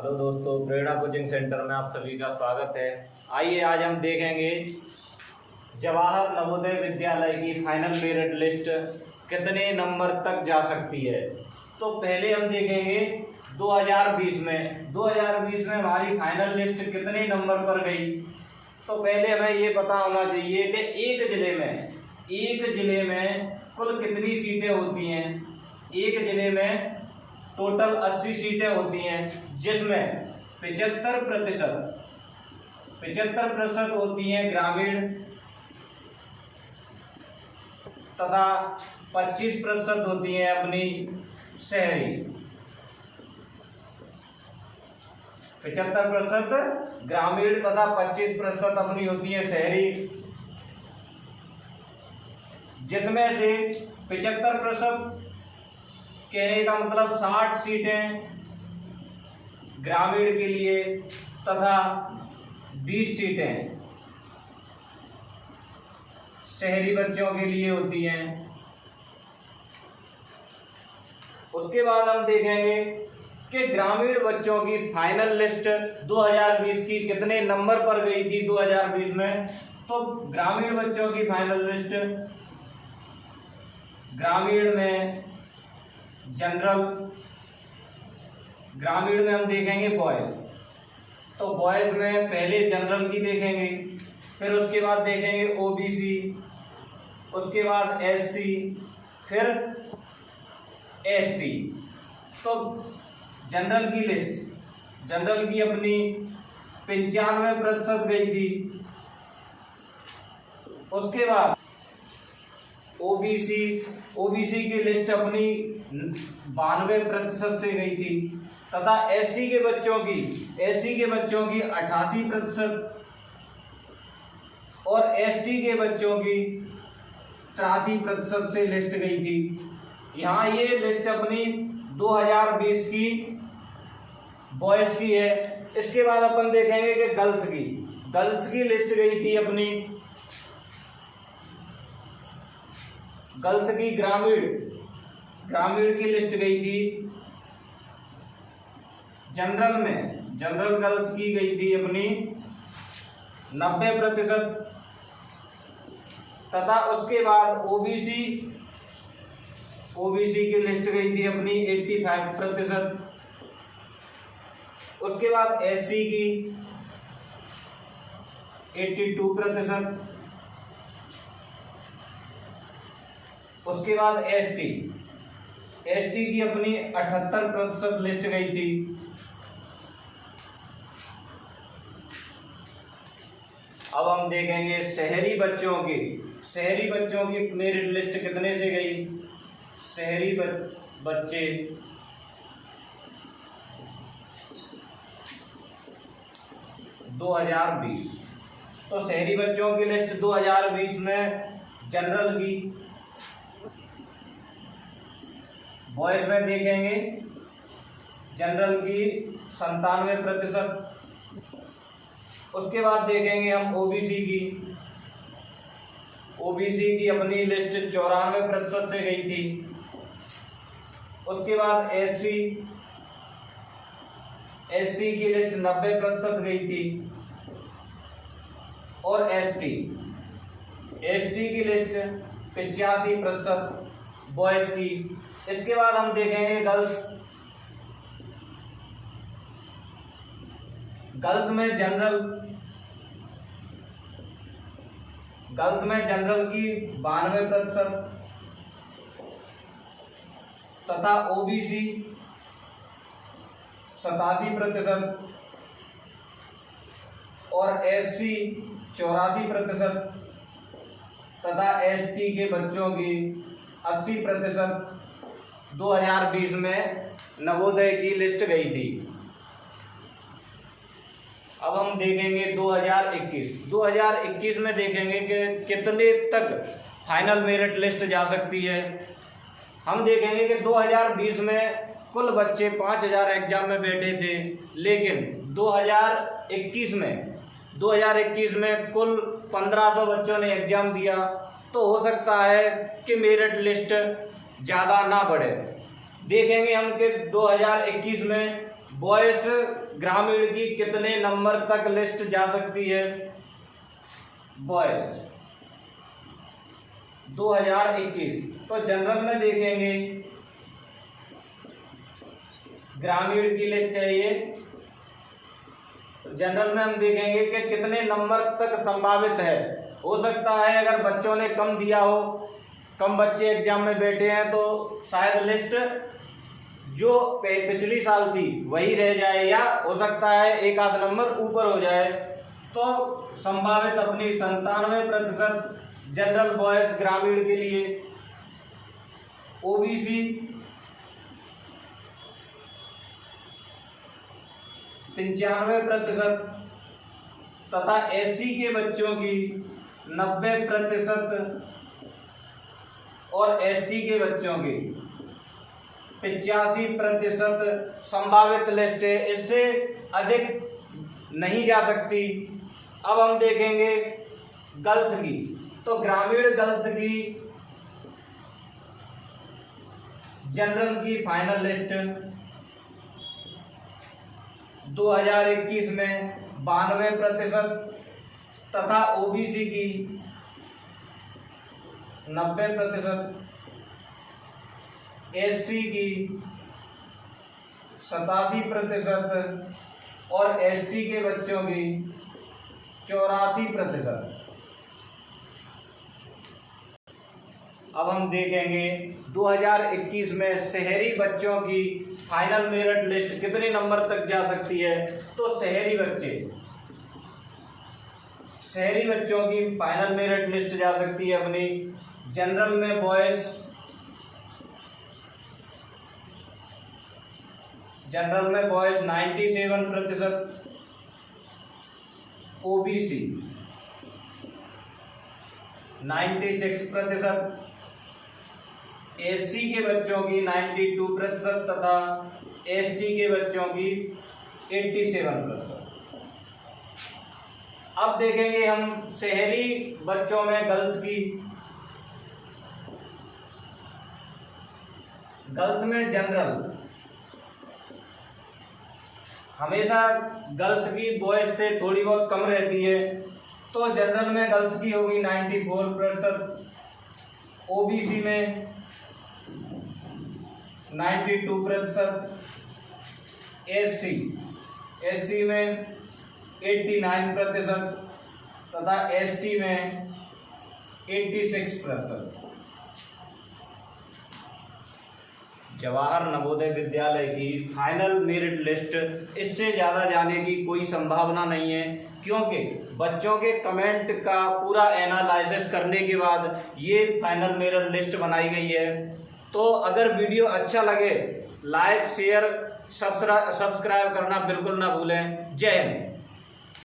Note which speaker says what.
Speaker 1: Hello दोस्तों, प्रेरणा coaching centre में आप सभी का स्वागत है। आइए आज हम देखेंगे जवाहर नवोदय विद्यालय की फाइनल मेरिट लिस्ट कितने नंबर तक जा सकती है। तो पहले हम देखेंगे 2020 में हमारी फाइनल लिस्ट कितने नंबर पर गई। तो पहले हमें ये पता होना चाहिए कि एक जिले में कुल कितनी सीटें होती हैं। एक जिले में टोटल 80 सीटें होती हैं, जिसमें 75% होती हैं ग्रामीण तथा 25% होती हैं अपनी शहरी। 75% ग्रामीण तथा 25% अपनी होती है शहरी, जिसमें से 75% कहने का मतलब 60 सीटें ग्रामीण के लिए तथा 20 सीटें शहरी बच्चों के लिए होती हैं। उसके बाद हम देखेंगे कि ग्रामीण बच्चों की फाइनल लिस्ट 2020 की कितने नंबर पर गई थी 2020 में। तो ग्रामीण बच्चों की फाइनल लिस्ट ग्रामीण में हम देखेंगे बॉयज। तो बॉयज में पहले जनरल की देखेंगे, फिर उसके बाद देखेंगे ओबीसी, उसके बाद एससी, फिर एसटी। तो जनरल की लिस्ट अपनी 95% गई थी। उसके बाद ओबीसी की लिस्ट अपनी 92% से गई थी तथा एससी के बच्चों की 88% और एसटी के बच्चों की 83% से लिस्ट गई थी। यहाँ ये लिस्ट अपनी 2020 की बॉयज की है। इसके बाद अपन देखेंगे कि गर्ल्स की लिस्ट गई थी अपनी। गर्ल्स की ग्रामीण की लिस्ट गई थी जनरल गर्ल्स की गई थी अपनी 90% तथा उसके बाद ओबीसी की लिस्ट गई थी अपनी 85%। उसके बाद एससी की 82%। उसके बाद एसटी की अपनी 78% लिस्ट गई थी। अब हम देखेंगे शहरी बच्चों की मेरिट लिस्ट कितने से गई। शहरी बच्चे 2020। तो शहरी बच्चों की लिस्ट 2020 में जनरल की बॉयज में देखेंगे जनरल की 97%। उसके बाद देखेंगे हम ओबीसी की अपनी लिस्ट 94% से गई थी। उसके बाद एससी की लिस्ट 90% गई थी और एसटी की लिस्ट 85% बॉयज की। इसके बाद हम देखेंगे गर्ल्स में जनरल की 92% तथा ओबीसी 87% और एससी 84% तथा एसटी के बच्चों की 80% 2020 में नवोदय की लिस्ट गई थी। अब हम देखेंगे 2021 में देखेंगे कि कितने तक फाइनल मेरिट लिस्ट जा सकती है। हम देखेंगे कि 2020 में कुल बच्चे 5000 एग्जाम में बैठे थे, लेकिन 2021 में कुल 1500 बच्चों ने एग्जाम दिया। तो हो सकता है कि मेरिट लिस्ट ज़्यादा ना बढ़े। देखेंगे हम कि 2021 में बॉयज ग्रामीण की कितने नंबर तक लिस्ट जा सकती है? बॉयज 2021। तो जनरल में देखेंगे, ग्रामीण की लिस्ट है ये। जनरल में हम देखेंगे कि कितने नंबर तक संभावित है। हो सकता है अगर बच्चों ने कम दिया हो, कम बच्चे एग्जाम में बैठे हैं, तो शायद लिस्ट जो पिछली साल थी वही रह जाए, या हो सकता है एक आध नंबर ऊपर हो जाए। तो संभावित अपनी 97% जनरल बॉयज ग्रामीण के लिए, ओबीसी 95% तथा एससी के बच्चों की 90% और एसटी के बच्चों की 85% संभावित लिस्ट है। इससे अधिक नहीं जा सकती। अब हम देखेंगे गर्ल्स की। तो ग्रामीण गर्ल्स की जनरल की फाइनल लिस्ट 2021 में 92% तथा ओबीसी की 90%, एससी की 87% और एसटी के बच्चों की 84%। अब हम देखेंगे 2021 में शहरी बच्चों की फाइनल मेरिट लिस्ट कितने नंबर तक जा सकती है? तो शहरी बच्चों की फाइनल मेरिट लिस्ट जा सकती है अपनी जनरल में बॉयज 97%, ओबीसी 96%, एससी के बच्चों की 92% तथा एसटी के बच्चों की 87%। अब देखेंगे हम शहरी बच्चों में गर्ल्स में जनरल हमेशा गर्ल्स की बॉयज से थोड़ी बहुत कम रहती है। तो जनरल में गर्ल्स की होगी 94%, ओबीसी में 92%, एससी में 89% तथा एसटी में 86%। जवाहर नवोदय विद्यालय की फाइनल मेरिट लिस्ट, इससे ज़्यादा जाने की कोई संभावना नहीं है, क्योंकि बच्चों के कमेंट का पूरा एनालिसिस करने के बाद ये फाइनल मेरिट लिस्ट बनाई गई है। तो अगर वीडियो अच्छा लगे, लाइक शेयर सब्सक्राइब करना बिल्कुल ना भूलें। जय हिंद।